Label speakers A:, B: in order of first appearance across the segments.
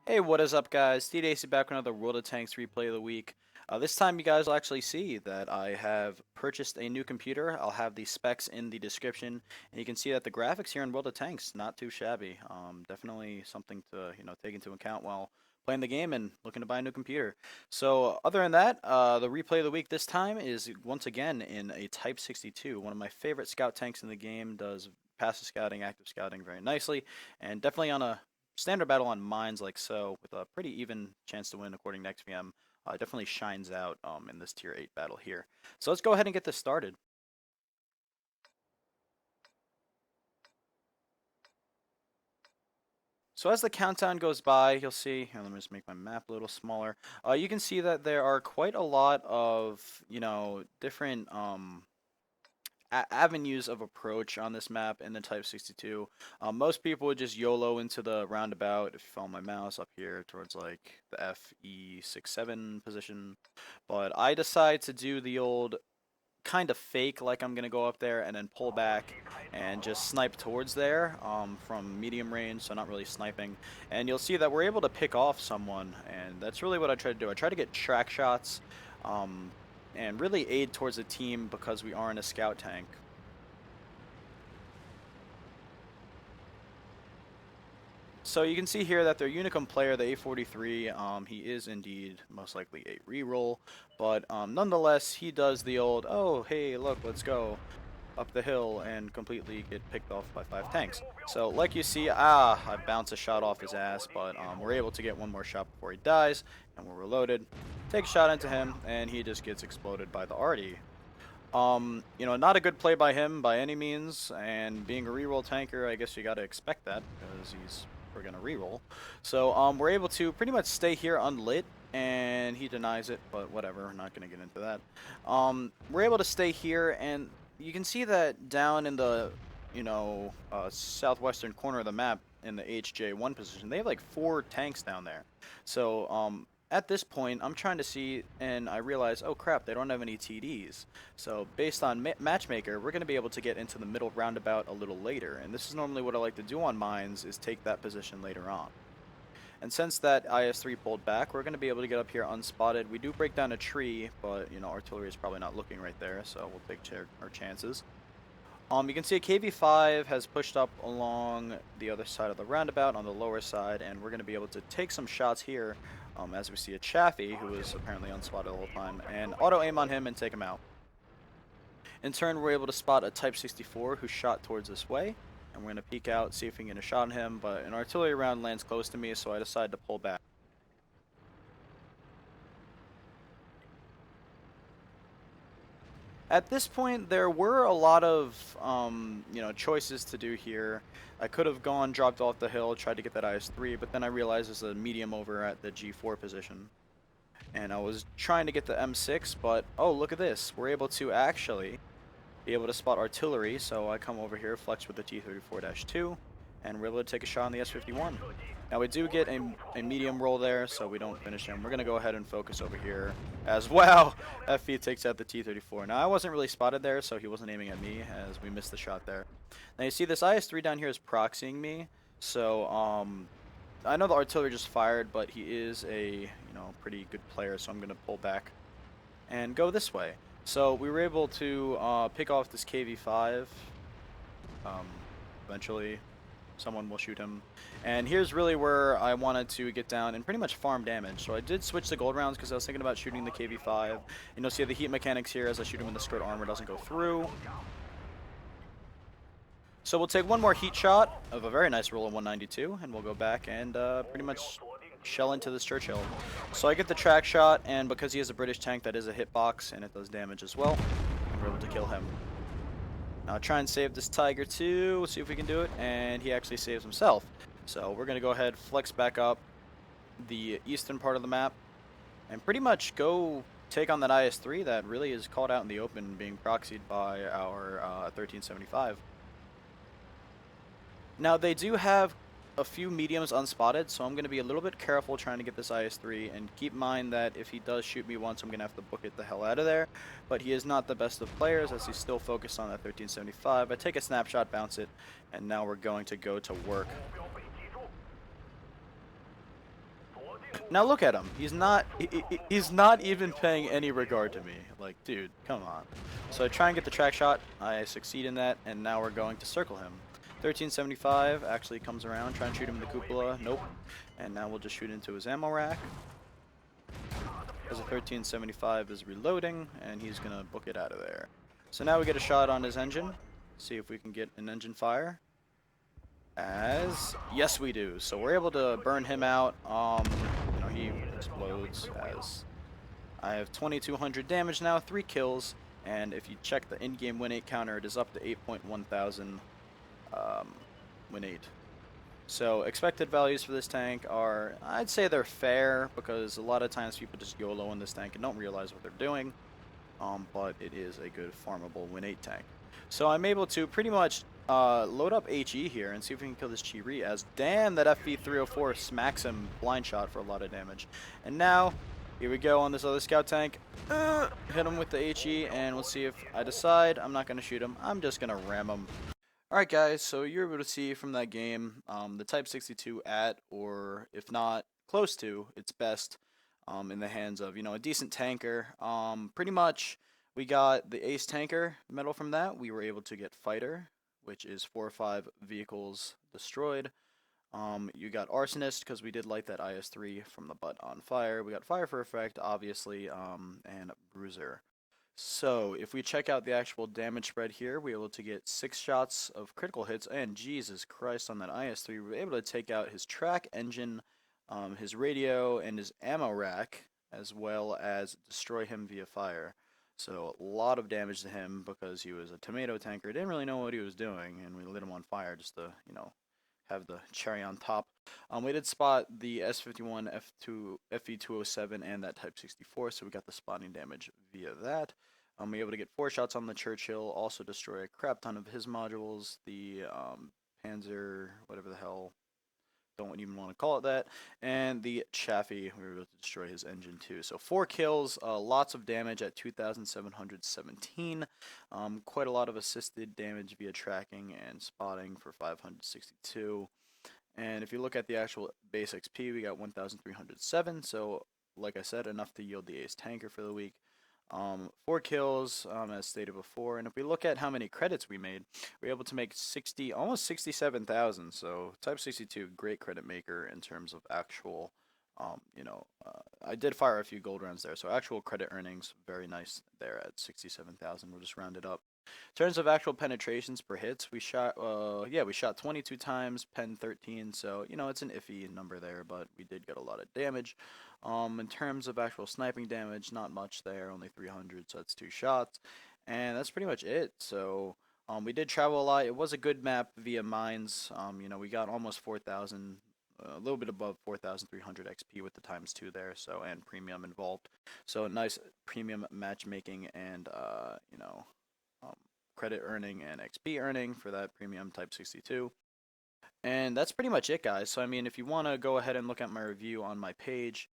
A: Hey, what is up, guys? Tdacey back with another World of Tanks replay of the week. This time, you guys will actually see that I have purchased a new computer. I'll have the specs in the description, and you can see that the graphics here in World of Tanks not too shabby. Definitely something to take into account while playing the game and looking to buy a new computer. So, other than that, the replay of the week this time is once again in a Type-62, one of my favorite scout tanks in the game. Does passive scouting, active scouting very nicely, and definitely on a standard battle on mines like so, with a pretty even chance to win according to XVM, definitely shines out in this tier 8 battle here. So let's go ahead and get this started. So as the countdown goes by, you'll see, here, let me just make my map a little smaller. You can see that there are quite a lot of, different avenues of approach on this map in the Type 62. Most people would just YOLO into the roundabout. If you follow my mouse up here towards like the FE67 position, but I decide to do the old kind of fake, like I'm gonna go up there and then pull back and just snipe towards there from medium range, so not really sniping. And you'll see that we're able to pick off someone, and that's really what I try to do. I try to get track shots. Um, and really aid towards the team because we are in a scout tank. So you can see here that their Unicum player, the A43, he is indeed most likely a reroll, but nonetheless, he does the old, oh, hey, look, let's go up the hill and completely get picked off by 5 tanks. So like you see, I bounce a shot off his ass, but we're able to get one more shot before he dies, and we're reloaded. Take a shot into him, and he just gets exploded by the arty. Not a good play by him by any means, and being a reroll tanker, I guess you gotta expect that, because we're gonna reroll. So, we're able to pretty much stay here unlit, and he denies it, but whatever, we're not gonna get into that. We're able to stay here, and you can see that down in the, southwestern corner of the map, in the HJ1 position, they have like 4 tanks down there. So, at this point, I'm trying to see, and I realize, oh crap, they don't have any TDs. So based on Matchmaker, we're going to be able to get into the middle roundabout a little later, and this is normally what I like to do on mines, is take that position later on. And since that IS-3 pulled back, we're going to be able to get up here unspotted. We do break down a tree, but, artillery is probably not looking right there, so we'll take our chances. You can see a KV-5 has pushed up along the other side of the roundabout on the lower side, and we're going to be able to take some shots here as we see a Chaffee, who is apparently unspotted the whole time, and auto-aim on him and take him out. In turn, we're able to spot a Type-64 who shot towards this way, and we're going to peek out, see if we can get a shot on him, but an artillery round lands close to me, so I decide to pull back. At this point, there were a lot of, choices to do here. I could have dropped off the hill, tried to get that IS-3, but then I realized there's a medium over at the G4 position. And I was trying to get the M6, but, oh, look at this. We're able to actually be able to spot artillery, so I come over here, flex with the T-34-2, and we're able to take a shot on the S-51. Now we do get a medium roll there, so we don't finish him. We're going to go ahead and focus over here as well. FE takes out the T-34. Now I wasn't really spotted there, so he wasn't aiming at me as we missed the shot there. Now you see this IS-3 down here is proxying me, so I know the artillery just fired, but he is a pretty good player, so I'm going to pull back and go this way. So we were able to pick off this KV-5. Eventually, someone will shoot him. And here's really where I wanted to get down and pretty much farm damage. So I did switch to gold rounds because I was thinking about shooting the KV-5. And you'll see the heat mechanics here as I shoot him in the skirt armor doesn't go through. So we'll take one more heat shot of a very nice roll of 192, and we'll go back and pretty much shell into this Churchill. So I get the track shot, and because he is a British tank, that is a hitbox, and it does damage as well. And we're able to kill him. Now try and save this Tiger too. We'll see if we can do it, and he actually saves himself. So we're going to go ahead, flex back up the eastern part of the map, and pretty much go take on that IS-3 that really is called out in the open, being proxied by our 1375. Now they do have a few mediums unspotted, so I'm going to be a little bit careful trying to get this IS-3, and keep in mind that if he does shoot me once, I'm going to have to book it the hell out of there. But he is not the best of players, as he's still focused on that 1375. I take a snapshot, bounce it, and now we're going to go to work. Now look at him. He's not even paying any regard to me. Like, dude, come on. So I try and get the track shot. I succeed in that, and now we're going to circle him. 1375 actually comes around. Try and shoot him in the cupola. Nope. And now we'll just shoot into his ammo rack. As a 1375 is reloading, and he's gonna book it out of there. So now we get a shot on his engine. See if we can get an engine fire. Yes, we do. So we're able to burn him out. He explodes. As I have 2200 damage now, 3 kills, and if you check the in-game win 8 counter, it is up to 8.1 thousand win 8. So expected values for this tank are, I'd say they're fair, because a lot of times people just YOLO in this tank and don't realize what they're doing. But it is a good farmable win 8 tank. So I'm able to pretty much load up HE here and see if we can kill this Chi-Ri, as damn, that FV304 smacks him blind shot for a lot of damage. And now, here we go on this other scout tank. Hit him with the HE, and we'll see if I decide I'm not going to shoot him. I'm just going to ram him. Alright guys, so you're able to see from that game the Type-62 at, or if not, close to its best in the hands of, a decent tanker. Pretty much, we got the Ace Tanker medal from that. We were able to get Fighter, which is 4 or 5 vehicles destroyed. You got Arsonist, because we did light that IS-3 from the butt on fire. We got Fire for Effect, obviously, and Bruiser. So, if we check out the actual damage spread here, we're able to get 6 shots of critical hits, and Jesus Christ, on that IS-3, we were able to take out his track engine, his radio, and his ammo rack, as well as destroy him via fire. So, a lot of damage to him, because he was a tomato tanker, didn't really know what he was doing, and we lit him on fire just to, have the cherry on top. We did spot the S51, F2, FV207, and that Type-64, so we got the spotting damage via that. We were able to get 4 shots on the Churchill, also destroy a crap ton of his modules, the Panzer, whatever the hell, don't even want to call it that, and the Chaffee, we were able to destroy his engine too. So 4 kills, lots of damage at 2,717, quite a lot of assisted damage via tracking and spotting for 562. And if you look at the actual base XP, we got 1,307, so like I said, enough to yield the Ace Tanker for the week. 4 kills, as stated before, and if we look at how many credits we made, we were able to make almost 67,000, so Type-62, great credit maker in terms of actual, I did fire a few gold rounds there, so actual credit earnings, very nice there at 67,000, we'll just round it up. In terms of actual penetrations per hits, we shot 22 times, pen 13, so, it's an iffy number there, but we did get a lot of damage. In terms of actual sniping damage, not much there, only 300, so that's 2 shots. And that's pretty much it. So, we did travel a lot. It was a good map via mines. We got almost 4,000, a little bit above 4,300 XP with the ×2 there, so, and premium involved. So, nice premium matchmaking and, credit earning and XP earning for that premium Type-62. And that's pretty much it, guys. So, if you want to go ahead and look at my review on my page,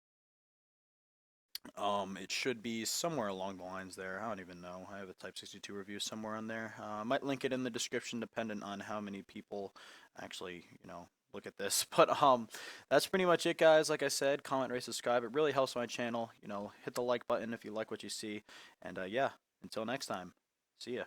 A: it should be somewhere along the lines there. I don't even know. I have a Type-62 review somewhere on there. I might link it in the description, dependent on how many people actually, look at this. But that's pretty much it, guys. Like I said, comment, rate, subscribe. It really helps my channel. Hit the like button if you like what you see. And yeah, until next time. See ya.